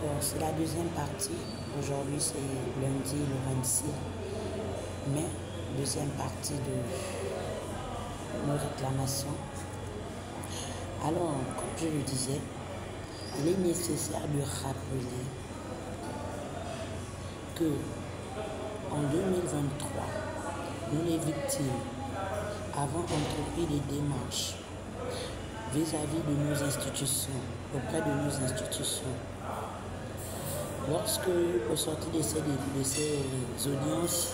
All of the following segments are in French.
Alors, c'est la deuxième partie. Aujourd'hui, c'est lundi le 26 mai, deuxième partie de nos réclamations. Alors, comme je le disais, il est nécessaire de rappeler que en 2023, nous les victimes avons entrepris des démarches vis-à-vis de nos institutions, auprès de nos institutions. Lorsque, au sortir de ces audiences,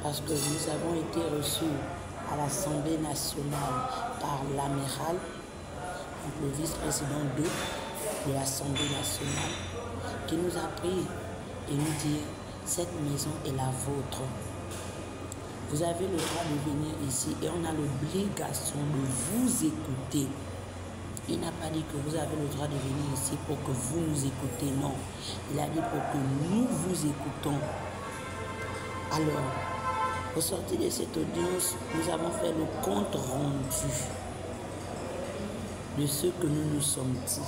parce que nous avons été reçus à l'Assemblée nationale par l'amiral, le vice-président de l'Assemblée nationale, qui nous a pris et nous dit « Cette maison est la vôtre. Vous avez le droit de venir ici et on a l'obligation de vous écouter. » Il n'a pas dit que vous avez le droit de venir ici pour que vous nous écoutez, non. Il a dit pour que nous vous écoutons. Alors, au sortir de cette audience, nous avons fait le compte rendu de ce que nous nous sommes dit.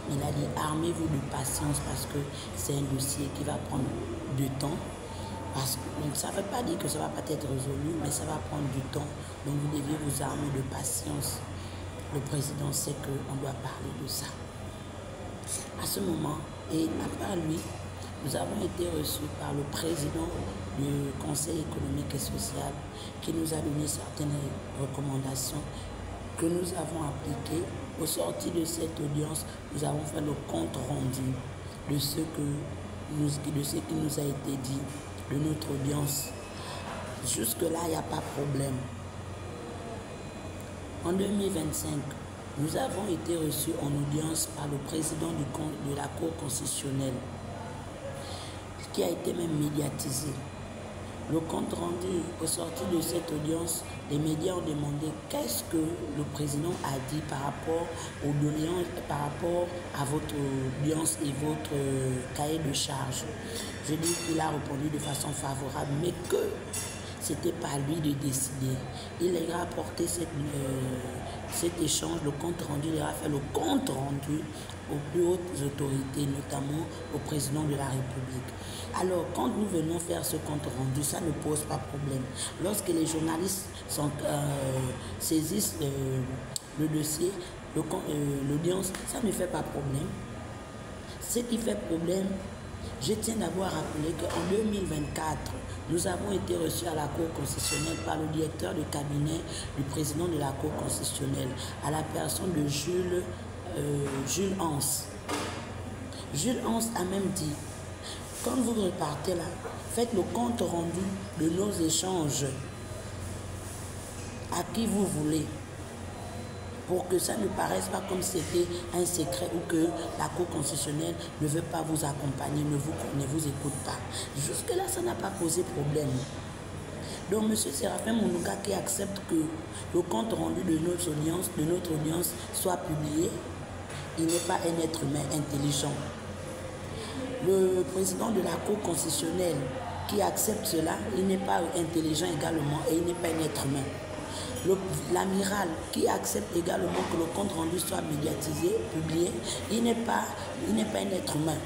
Il a dit, armez-vous de patience parce que c'est un dossier qui va prendre du temps. Parce que ça ne veut pas dire que ça ne va pas être résolu, mais ça va prendre du temps. Donc vous devez vous armer de patience. Le président sait qu'on doit parler de ça. À ce moment, et à part lui, nous avons été reçus par le président du Conseil économique et social qui nous a donné certaines recommandations que nous avons appliquées. Au sortir de cette audience, nous avons fait le compte rendu de ce qui nous a été dit, de notre audience. Jusque-là, il n'y a pas de problème. En 2025, nous avons été reçus en audience par le président de la Cour constitutionnelle, qui a été même médiatisé. Le compte rendu au sortir de cette audience, les médias ont demandé qu'est-ce que le président a dit par rapport aux doléances, par rapport à votre audience et votre cahier de charge. Je dis qu'il a répondu de façon favorable, mais que c'était pas lui de décider. Il a rapporté cet échange, le compte rendu, il a fait le compte rendu aux plus hautes autorités, notamment au président de la République. Alors, quand nous venons faire ce compte rendu, ça ne pose pas problème. Lorsque les journalistes saisissent le dossier, l'audience, ça ne fait pas problème. Ce qui fait problème, je tiens d'abord à rappeler qu'en 2024, nous avons été reçus à la Cour constitutionnelle par le directeur de cabinet du président de la Cour constitutionnelle, à la personne de Jules Anse. Jules Anse a même dit, quand vous repartez là, faites le compte rendu de nos échanges à qui vous voulez, pour que ça ne paraisse pas comme si c'était un secret ou que la Cour constitutionnelle ne veut pas vous accompagner, ne vous écoute pas. Jusque-là, ça n'a pas posé problème. Donc, M. Séraphin Mounouga qui accepte que le compte rendu de notre audience soit publié, il n'est pas un être humain intelligent. Le président de la Cour constitutionnelle qui accepte cela, il n'est pas intelligent également et il n'est pas un être humain. L'amiral qui accepte également que le compte rendu soit médiatisé, publié, il n'est pas un être humain.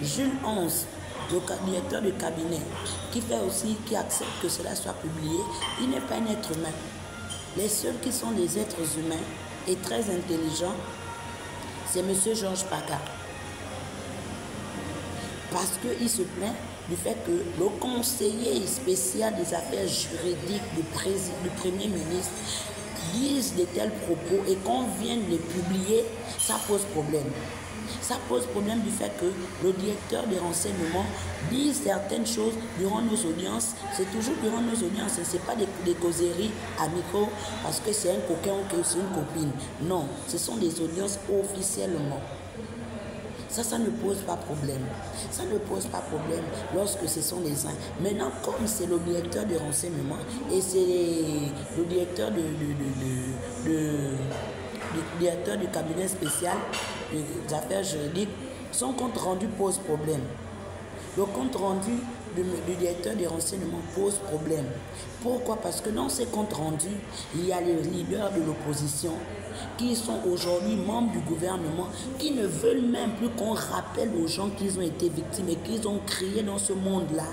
Jules Anse, le directeur du cabinet, qui accepte que cela soit publié, il n'est pas un être humain. Les seuls qui sont des êtres humains et très intelligents, c'est M. Georges Paca. Parce qu'il se plaint du fait que le conseiller spécial des affaires juridiques du Premier ministre dise de tels propos et qu'on vienne les publier, ça pose problème. Ça pose problème du fait que le directeur des renseignements dit certaines choses durant nos audiences. C'est toujours durant nos audiences, ce n'est pas des causeries amicaux parce que c'est un coquin ou que c'est une copine. Non, ce sont des audiences officiellement. Ça ne pose pas problème. Ça ne pose pas problème lorsque ce sont les uns. Maintenant, comme c'est le directeur des renseignements et c'est le directeur directeur du cabinet spécial des affaires juridiques, son compte rendu pose problème. Le compte rendu du directeur des renseignements pose problème. Pourquoi? Parce que dans ces comptes rendus, il y a les leaders de l'opposition qui sont aujourd'hui membres du gouvernement, qui ne veulent même plus qu'on rappelle aux gens qu'ils ont été victimes et qu'ils ont crié dans ce monde-là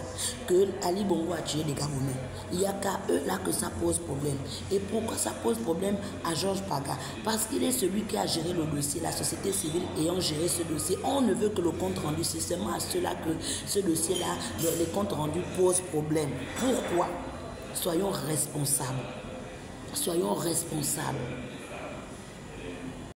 que Ali Bongo a tué des Gabonais. Il n'y a qu'à eux là que ça pose problème. Et pourquoi ça pose problème à Georges Paga? Parce qu'il est celui qui a géré le dossier, la société civile ayant géré ce dossier. On ne veut que le compte rendu, c'est seulement à ceux-là que ce dossier-là, les comptes rendus posent problème. Pourquoi? Soyons responsables. Soyons responsables.